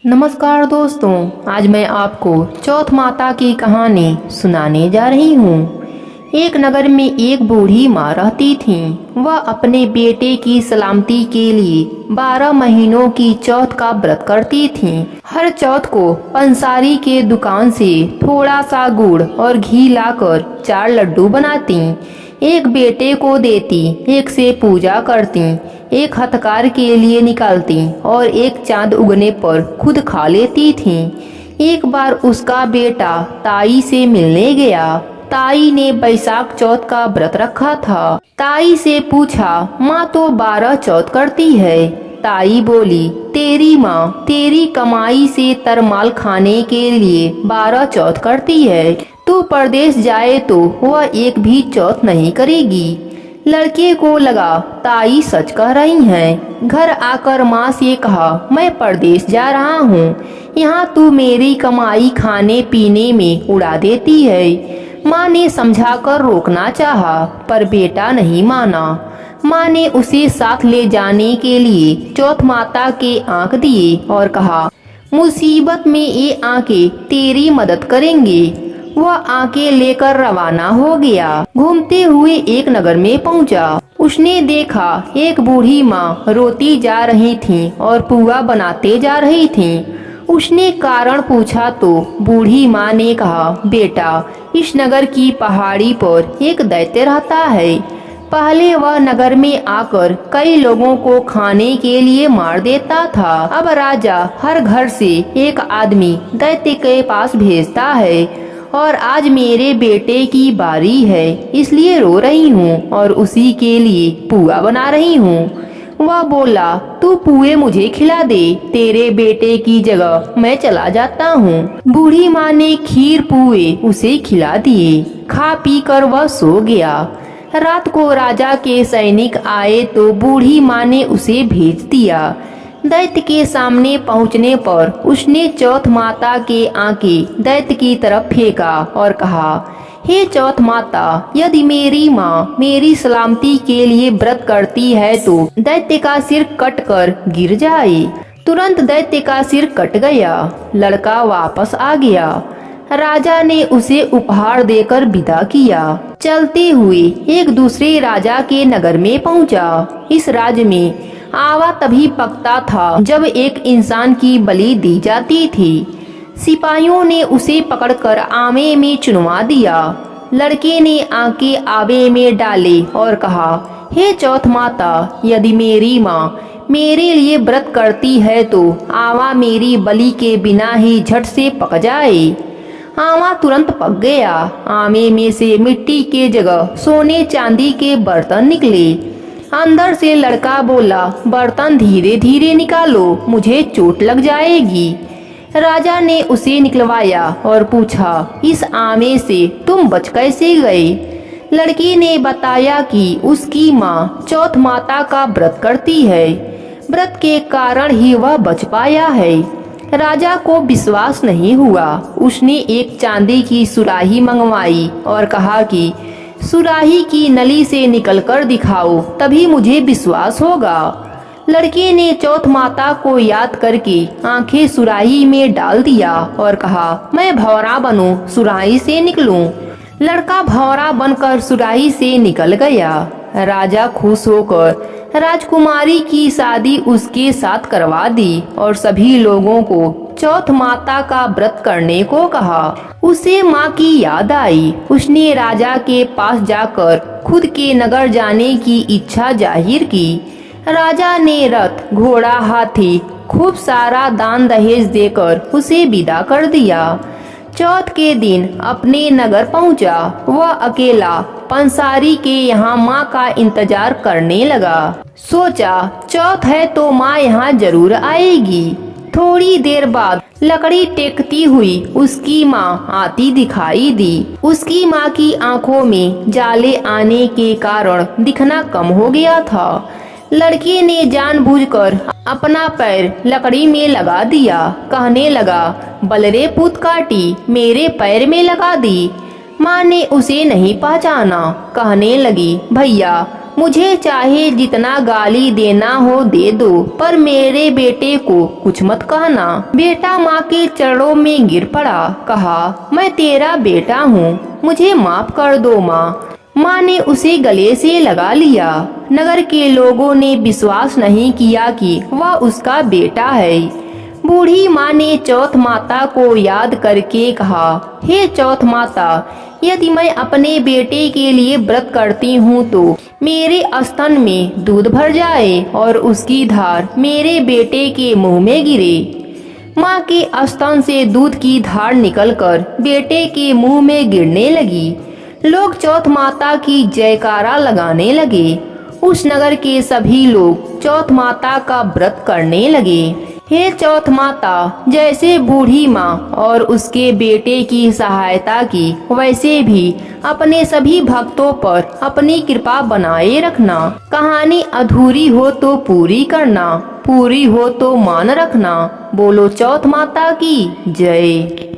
नमस्कार दोस्तों, आज मैं आपको चौथ माता की कहानी सुनाने जा रही हूँ। एक नगर में एक बूढ़ी माँ रहती थी। वह अपने बेटे की सलामती के लिए 12 महीनों की चौथ का व्रत करती थी। हर चौथ को पंसारी के दुकान से थोड़ा सा गुड़ और घी लाकर 4 लड्डू बनाती, एक बेटे को देती, एक से पूजा करती, एक हथकार के लिए निकालती और एक चांद उगने पर खुद खा लेती थी। एक बार उसका बेटा ताई से मिलने गया। ताई ने बैसाख चौथ का व्रत रखा था। ताई से पूछा, माँ तो 12 चौथ करती है। ताई बोली, तेरी माँ तेरी कमाई से तरमाल खाने के लिए 12 चौथ करती है। तू परदेश जाए तो वह एक भी चौथ नहीं करेगी। लड़के को लगा ताई सच कह रही हैं। घर आकर माँ से कहा, मैं परदेश जा रहा हूँ, यहाँ तू मेरी कमाई खाने पीने में उड़ा देती है। माँ ने समझाकर रोकना चाहा, पर बेटा नहीं माना। माँ ने उसे साथ ले जाने के लिए चौथ माता के आंख दिए और कहा, मुसीबत में ये आंखें तेरी मदद करेंगे। वह आंखें लेकर रवाना हो गया। घूमते हुए एक नगर में पहुंचा। उसने देखा एक बूढ़ी माँ रोती जा रही थी और पुआ बनाते जा रही थी। उसने कारण पूछा तो बूढ़ी माँ ने कहा, बेटा, इस नगर की पहाड़ी पर एक दैत्य रहता है। पहले वह नगर में आकर कई लोगों को खाने के लिए मार देता था। अब राजा हर घर से एक आदमी दैत्य के पास भेजता है और आज मेरे बेटे की बारी है, इसलिए रो रही हूँ और उसी के लिए पुआ बना रही हूँ। वह बोला, तू पुए मुझे खिला दे, तेरे बेटे की जगह मैं चला जाता हूँ। बूढ़ी माँ ने खीर पुए उसे खिला दिए। खा पी कर वह सो गया। रात को राजा के सैनिक आए तो बूढ़ी माँ ने उसे भेज दिया। दैत्य के सामने पहुंचने पर उसने चौथ माता के आंखें दैत्य की तरफ फेंका और कहा, हे चौथ माता, यदि मेरी माँ मेरी सलामती के लिए व्रत करती है तो दैत्य का सिर कट कर गिर जाए। तुरंत दैत्य का सिर कट गया। लड़का वापस आ गया। राजा ने उसे उपहार देकर विदा किया। चलते हुए एक दूसरे राजा के नगर में पहुंचा। इस राज्य में आवा तभी पकता था जब एक इंसान की बलि दी जाती थी। सिपाहियों ने उसे पकड़कर आमे में चुनवा दिया। लड़के ने आंखें आवे में डाले और कहा, हे चौथ माता, यदि मेरी माँ मेरे लिए व्रत करती है तो आवा मेरी बलि के बिना ही झट से पक जाए। आवा तुरंत पक गया। आमे में से मिट्टी के जगह सोने चांदी के बर्तन निकले। अंदर से लड़का बोला, बर्तन धीरे धीरे निकालो, मुझे चोट लग जाएगी। राजा ने उसे निकलवाया और पूछा, इस आमे से तुम बच कैसे गए? लड़की ने बताया कि उसकी माँ चौथ माता का व्रत करती है, व्रत के कारण ही वह बच पाया है। राजा को विश्वास नहीं हुआ। उसने एक चांदी की सुराही मंगवाई और कहा कि सुराही की नली से निकलकर दिखाओ, तभी मुझे विश्वास होगा। लड़के ने चौथ माता को याद करके आंखें सुराही में डाल दिया और कहा, मैं भौरा बनूं, सुराही से निकलूं। लड़का भौरा बनकर सुराही से निकल गया। राजा खुश होकर राजकुमारी की शादी उसके साथ करवा दी और सभी लोगों को चौथ माता का व्रत करने को कहा। उसे माँ की याद आई। उसने राजा के पास जाकर खुद के नगर जाने की इच्छा जाहिर की। राजा ने रथ, घोड़ा, हाथी खूब सारा दान दहेज देकर उसे विदा कर दिया। चौथ के दिन अपने नगर पहुंचा। वह अकेला पंसारी के यहाँ माँ का इंतजार करने लगा। सोचा, चौथ है तो माँ यहाँ जरूर आएगी। थोड़ी देर बाद लकड़ी टेकती हुई उसकी माँ आती दिखाई दी। उसकी माँ की आंखों में जाले आने के कारण दिखना कम हो गया था। लड़के ने जानबूझकर अपना पैर लकड़ी में लगा दिया। कहने लगा, बलरे पुत काटी, मेरे पैर में लगा दी। माँ ने उसे नहीं पहचाना। कहने लगी, भैया, मुझे चाहे जितना गाली देना हो दे दो, पर मेरे बेटे को कुछ मत कहना। बेटा माँ के चरणों में गिर पड़ा, कहा, मैं तेरा बेटा हूँ, मुझे माफ कर दो माँ। माँ ने उसे गले से लगा लिया। नगर के लोगों ने विश्वास नहीं किया कि वह उसका बेटा है। बूढ़ी माँ ने चौथ माता को याद करके कहा, हे चौथ माता, यदि मैं अपने बेटे के लिए व्रत करती हूँ तो मेरे स्तन में दूध भर जाए और उसकी धार मेरे बेटे के मुंह में गिरे। माँ के स्तन से दूध की धार निकलकर बेटे के मुंह में गिरने लगी। लोग चौथ माता की जयकारा लगाने लगे। उस नगर के सभी लोग चौथ माता का व्रत करने लगे। हे चौथ माता, जैसे बूढ़ी माँ और उसके बेटे की सहायता की, वैसे भी अपने सभी भक्तों पर अपनी कृपा बनाए रखना। कहानी अधूरी हो तो पूरी करना, पूरी हो तो मान रखना। बोलो चौथ माता की जय।